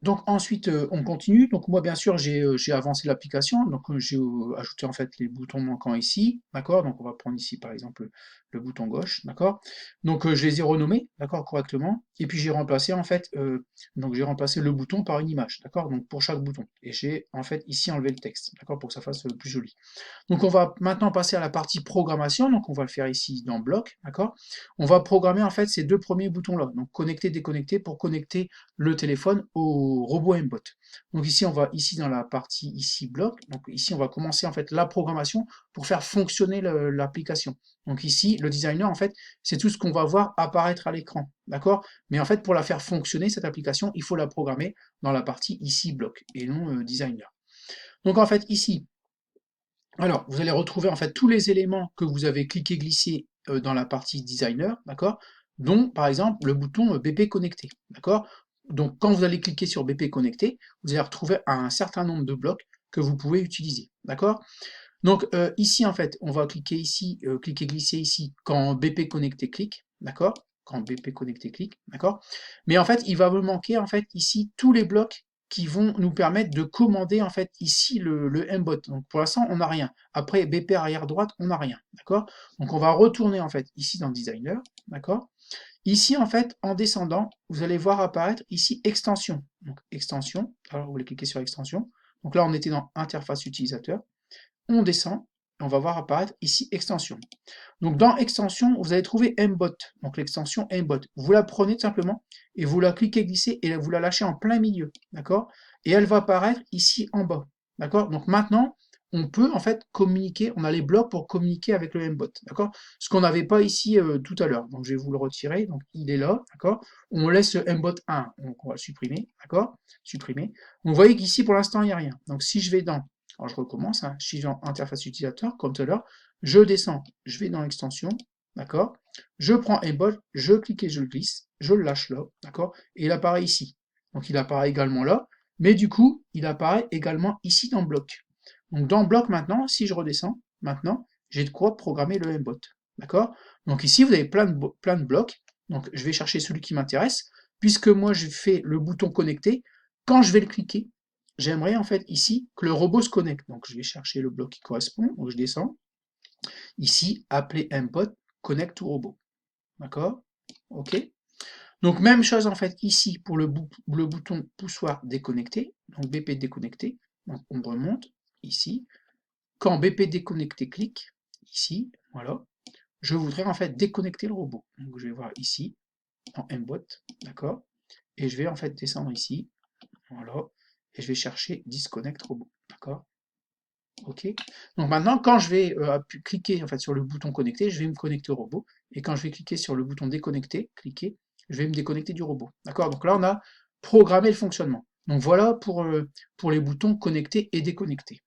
Donc ensuite, on continue. Donc moi, bien sûr, j'ai avancé l'application. Donc j'ai ajouté en fait les boutons manquants ici, d'accord? Donc on va prendre ici par exemple le bouton gauche, d'accord? Donc je les ai renommés, d'accord, correctement. Et puis j'ai remplacé en fait, donc j'ai remplacé le bouton par une image, d'accord? Donc pour chaque bouton. Et j'ai en fait ici enlevé le texte, d'accord, pour que ça fasse plus joli. Donc on va maintenant passer à la partie programmation, donc on va le faire ici dans bloc, d'accord? On va programmer en fait ces deux premiers boutons-là, donc connecter, déconnecter, pour connecter le téléphone au robot Mbot. Donc ici on va ici dans la partie ici bloc, donc ici on va commencer en fait la programmation pour faire fonctionner l'application. Donc ici le designer en fait c'est tout ce qu'on va voir apparaître à l'écran, d'accord? Mais en fait pour la faire fonctionner cette application il faut la programmer dans la partie ici bloc et non designer. Donc en fait ici alors, vous allez retrouver en fait tous les éléments que vous avez cliqué-glissé dans la partie designer, d'accord? Dont par exemple le bouton BP connecté, d'accord? Donc quand vous allez cliquer sur BP connecté, vous allez retrouver un certain nombre de blocs que vous pouvez utiliser, d'accord? Donc ici en fait, on va cliquer ici, cliquer-glisser ici quand BP connecté clique, d'accord? Quand BP connecté clique, d'accord? Mais en fait, il va me manquer en fait ici tous les blocs qui vont nous permettre de commander en fait ici le Mbot. Donc pour l'instant, on n'a rien. Après BP arrière droite, on n'a rien, d'accord? Donc on va retourner en fait ici dans Designer, d'accord? Ici en fait, en descendant, vous allez voir apparaître ici extension. Donc extension, alors vous voulez cliquer sur extension. Donc là, on était dans interface utilisateur. On descend, et on va voir apparaître ici extension. Donc dans extension, vous allez trouver Mbot, donc l'extension Mbot. Vous la prenez tout simplement et vous la cliquez glisser et vous la lâchez en plein milieu, d'accord? Et elle va apparaître ici en bas, d'accord? Donc maintenant, on peut en fait communiquer, on a les blocs pour communiquer avec le Mbot, d'accord? Ce qu'on n'avait pas ici tout à l'heure. Donc je vais vous le retirer, donc il est là, d'accord? On laisse le Mbot 1, donc on va le supprimer, d'accord? Supprimer. Donc vous voyez qu'ici pour l'instant il n'y a rien. Donc si je vais dans, alors je recommence, hein, je suis en interface utilisateur, comme tout à l'heure, je descends, je vais dans l'extension, d'accord? Je prends Aimbot, je clique et je le glisse, je le lâche là, d'accord? Et il apparaît ici. Donc il apparaît également là, mais du coup, il apparaît également ici dans bloc. Donc dans bloc maintenant, si je redescends, maintenant, j'ai de quoi programmer le Aimbot, d'accord? Donc ici, vous avez plein de blocs, donc je vais chercher celui qui m'intéresse, puisque moi je fais le bouton connecter, quand je vais le cliquer, j'aimerais en fait ici que le robot se connecte. Donc je vais chercher le bloc qui correspond, donc je descends, ici, appeler Mbot connect to robot. D'accord? OK? Donc, même chose en fait ici pour le bouton poussoir déconnecté. Donc, BP déconnecté. Donc, on remonte ici. Quand BP déconnecté clique, ici, voilà, je voudrais en fait déconnecter le robot. Donc, je vais voir ici, en Mbot, d'accord? Et je vais en fait descendre ici, voilà, et je vais chercher disconnect robot, d'accord? OK. Donc maintenant, quand je vais cliquer en fait, sur le bouton connecter, je vais me connecter au robot. Et quand je vais cliquer sur le bouton déconnecter, cliquer, je vais me déconnecter du robot. D'accord? Donc là, on a programmé le fonctionnement. Donc voilà pour les boutons connecter et déconnecter.